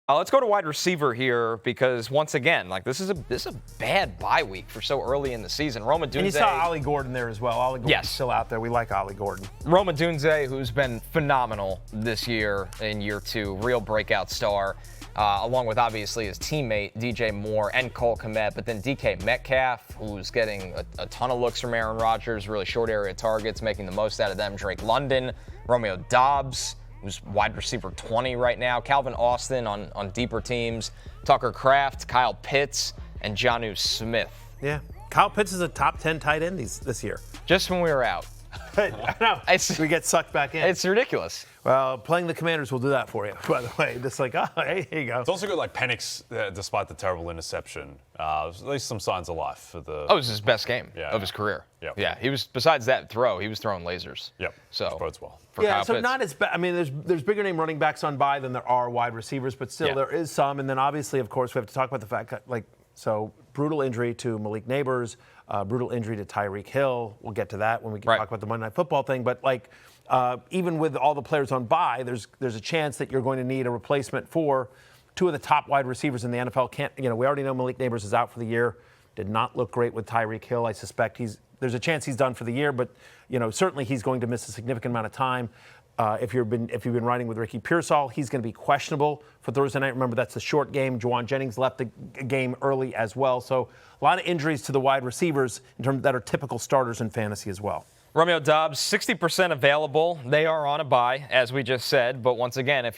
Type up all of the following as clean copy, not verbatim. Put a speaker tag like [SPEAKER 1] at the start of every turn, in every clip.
[SPEAKER 1] Let's go to wide receiver here because once again, this is a bad bye week for so early in the season. Roma Dunze.
[SPEAKER 2] And you saw Ollie Gordon there as well. Ollie Gordon's still out there. We like Ollie Gordon.
[SPEAKER 1] Roma Dunze, who's been phenomenal this year in year 2, real breakout star, along with obviously his teammate DJ Moore and Cole Kmet, but then DK Metcalf, who's getting a ton of looks from Aaron Rodgers, really short area targets, making the most out of them. Drake London, Romeo Doubs, who's wide receiver 20 right now. Calvin Austin on deeper teams. Tucker Kraft, Kyle Pitts, and Jonnu Smith.
[SPEAKER 2] Yeah. Kyle Pitts is a top 10 tight end this year.
[SPEAKER 1] Just when we were out.
[SPEAKER 2] I know. We get sucked back in.
[SPEAKER 1] It's ridiculous.
[SPEAKER 2] Well, playing the Commanders will do that for you, by the way. Just hey, here you go.
[SPEAKER 3] It's also good, Penix, despite the terrible interception, at least some signs of life for the...
[SPEAKER 1] Oh, it was his best game of his career.
[SPEAKER 3] Yep.
[SPEAKER 1] Yeah, he was, besides that throw, he was throwing lasers.
[SPEAKER 3] Yep,
[SPEAKER 1] so
[SPEAKER 3] which bodes well.
[SPEAKER 1] Kyle Pitts.
[SPEAKER 2] Not as bad. I mean, there's bigger name running backs on bye than there are wide receivers, but still there is some. And then obviously, of course, we have to talk about the fact that, brutal injury to Malik Neighbors, brutal injury to Tyreek Hill. We'll get to that when we talk about the Monday Night Football thing. But even with all the players on bye, there's a chance that you're going to need a replacement for 2 of the top wide receivers in the NFL. We already know Malik Neighbors is out for the year. Did not look great with Tyreek Hill. I suspect there's a chance he's done for the year, but certainly he's going to miss a significant amount of time. If you've been riding with Ricky Pearsall, he's going to be questionable for Thursday night. Remember, that's a short game. Juwan Jennings left the game early as well. So a lot of injuries to the wide receivers in terms that are typical starters in fantasy as well.
[SPEAKER 1] Romeo Doubs, 60% available. They are on a bye, as we just said. But once again, if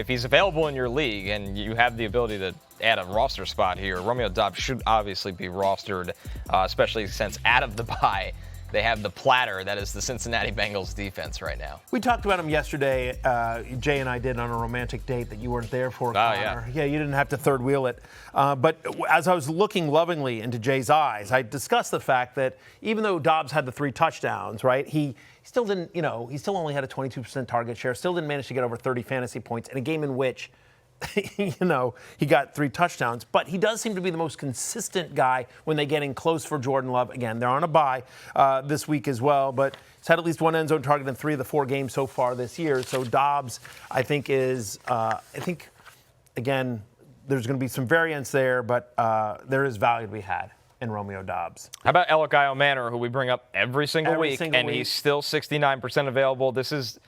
[SPEAKER 1] he's available in your league and you have the ability to add a roster spot here, Romeo Doubs should obviously be rostered, especially since out of the bye, they have the platter that is the Cincinnati Bengals defense right now.
[SPEAKER 2] We talked about him yesterday. Jay and I did on a romantic date that you weren't there for, Connor. Yeah, you didn't have to third wheel it. But as I was looking lovingly into Jay's eyes, I discussed the fact that even though Doubs had the 3 touchdowns, right, he still didn't, he still only had a 22% target share, still didn't manage to get over 30 fantasy points in a game in which he got 3 touchdowns, but he does seem to be the most consistent guy when they get in close for Jordan Love. Again, they're on a bye this week as well, but he's had at least 1 end zone target in 3 of the 4 games so far this year. So Doubs, I think, again, there's going to be some variance there, but there is value to be had in Romeo Doubs.
[SPEAKER 1] How about Elikayo Manor, who we bring up every single week, and he's still 69% available. This is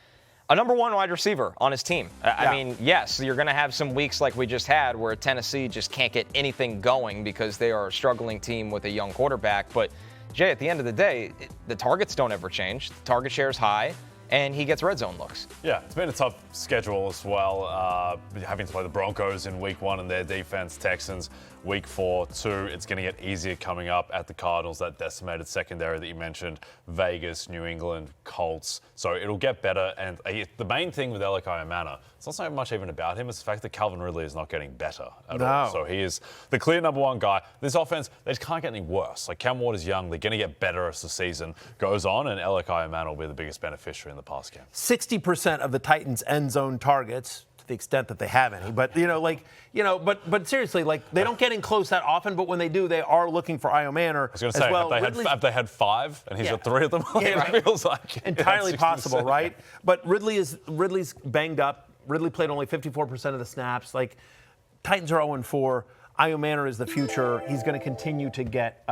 [SPEAKER 1] a number 1 wide receiver on his team. I mean, yes, you're going to have some weeks like we just had where Tennessee just can't get anything going because they are a struggling team with a young quarterback. But, Jay, at the end of the day, the targets don't ever change. The target share is high, and he gets red zone looks. Yeah,
[SPEAKER 3] it's been a tough schedule as well, having to play the Broncos in week 1 and their defense, Texans week 4, 2. It's going to get easier coming up at the Cardinals, that decimated secondary that you mentioned, Vegas, New England, Colts. So it'll get better. And the main thing with Elikayo Manor, it's not so much even about him, it's the fact that Calvin Ridley is not getting better at all. So he is the clear number 1 guy. This offense, they just can't get any worse. Cam Ward is young. They're going to get better as the season goes on, and Elikayo Manor will be the biggest beneficiary in the pass game.
[SPEAKER 2] 60% of the Titans' end zone targets, to the extent that they have any. But, but seriously, they don't get in close that often, but when they do, they are looking for Io Manor.
[SPEAKER 3] I was going to say, well. Have they had 5 and he's got 3 of them? It feels like
[SPEAKER 2] entirely possible, right? But Ridley's banged up. Ridley played only 54% of the snaps. Titans are 0-4. Io Manor is the future. He's going to continue to get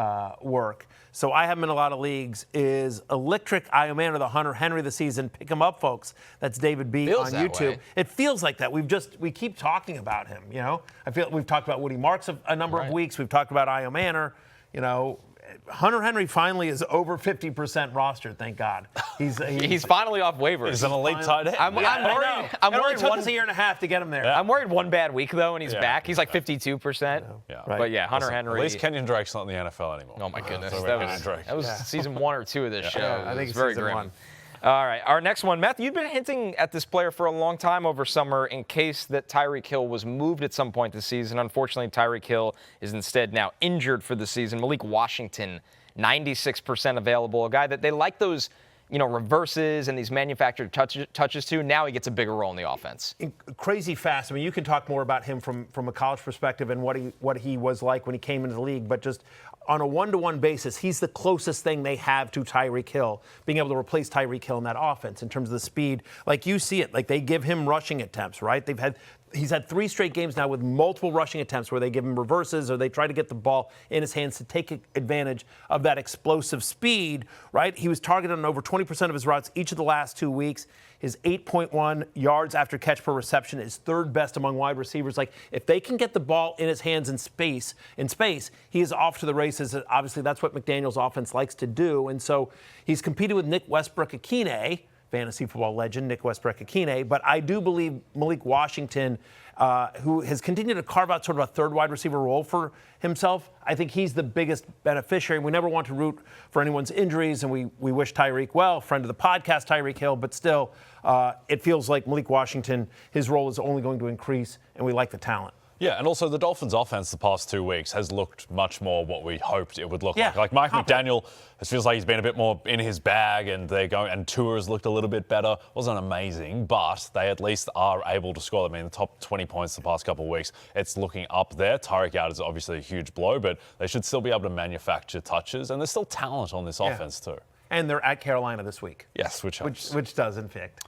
[SPEAKER 2] work. So I have him in a lot of leagues. Is Electric Io Manor the Hunter Henry of the season? Pick him up, folks. That's David B on YouTube. Way. It feels like that. We keep talking about him. I feel we've talked about Woody Marks a number of weeks. We've talked about Io Manor. Hunter Henry finally is over 50% roster. Thank God.
[SPEAKER 1] He's finally off waivers.
[SPEAKER 3] He's an elite tight end.
[SPEAKER 1] I'm worried.
[SPEAKER 2] It only took us a year and a half to get him there.
[SPEAKER 1] Yeah. I'm worried 1 bad week though, and he's back. He's 52%.
[SPEAKER 3] Yeah.
[SPEAKER 1] But Hunter Henry.
[SPEAKER 3] At least Kenyon Drake's not in the NFL anymore.
[SPEAKER 1] Oh my goodness, that was season 1 or 2 of this show.
[SPEAKER 2] I think
[SPEAKER 1] it's very grim.
[SPEAKER 2] 1.
[SPEAKER 1] All right, our next one, Matthew, you've been hinting at this player for a long time over summer in case that Tyreek Hill was moved at some point this season. Unfortunately, Tyreek Hill is instead now injured for the season. Malik Washington, 96% available, a guy that they like those, reverses and these manufactured touches to. Now he gets a bigger role in the offense.
[SPEAKER 2] Crazy fast. I mean, you can talk more about him from a college perspective and what he was like when he came into the league, but just on a 1-to-1 basis, he's the closest thing they have to Tyreek Hill, being able to replace Tyreek Hill in that offense in terms of the speed. You see it, they give him rushing attempts, right? They've had He's had 3 straight games now with multiple rushing attempts where they give him reverses or they try to get the ball in his hands to take advantage of that explosive speed, right? He was targeted on over 20% of his routes each of the last 2 weeks. His 8.1 yards after catch per reception is 3rd best among wide receivers. Like, if they can get the ball in his hands in space, he is off to the races. Obviously, that's what McDaniel's offense likes to do. And so he's competed with Nick Westbrook-Akine, fantasy football legend Nick Westbrook-Akine, but I do believe Malik Washington, who has continued to carve out sort of a 3rd wide receiver role for himself, I think he's the biggest beneficiary. We never want to root for anyone's injuries, and we wish Tyreek well, friend of the podcast, Tyreek Hill, but still, it feels like Malik Washington, his role is only going to increase, and we like the talent.
[SPEAKER 3] Yeah, and also the Dolphins' offense the past 2 weeks has looked much more what we hoped it would look like. Like Mike McDaniel, it feels like he's been a bit more in his bag, and and Tua has looked a little bit better. Wasn't amazing, but they at least are able to score. I mean, the top 20 points the past couple of weeks, it's looking up there. Tyreek out is obviously a huge blow, but they should still be able to manufacture touches, and there's still talent on this offense too.
[SPEAKER 2] And they're at Carolina this week.
[SPEAKER 3] Yes, which helps.
[SPEAKER 2] Which does, in fact.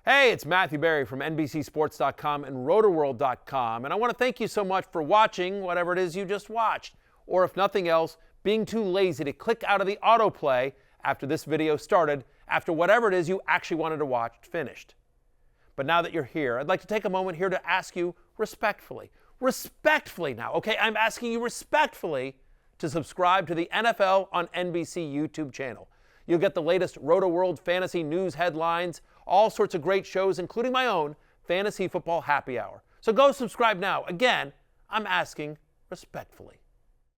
[SPEAKER 2] Hey, it's Matthew Berry from NBCSports.com and RotoWorld.com, and I want to thank you so much for watching whatever it is you just watched, or if nothing else, being too lazy to click out of the autoplay after this video started, after whatever it is you actually wanted to watch finished. But now that you're here, I'd like to take a moment here to ask you respectfully now, okay? I'm asking you respectfully to subscribe to the NFL on NBC YouTube channel. You'll get the latest RotoWorld fantasy news headlines, all sorts of great shows, including my own Fantasy Football Happy Hour. So go subscribe now. Again, I'm asking respectfully.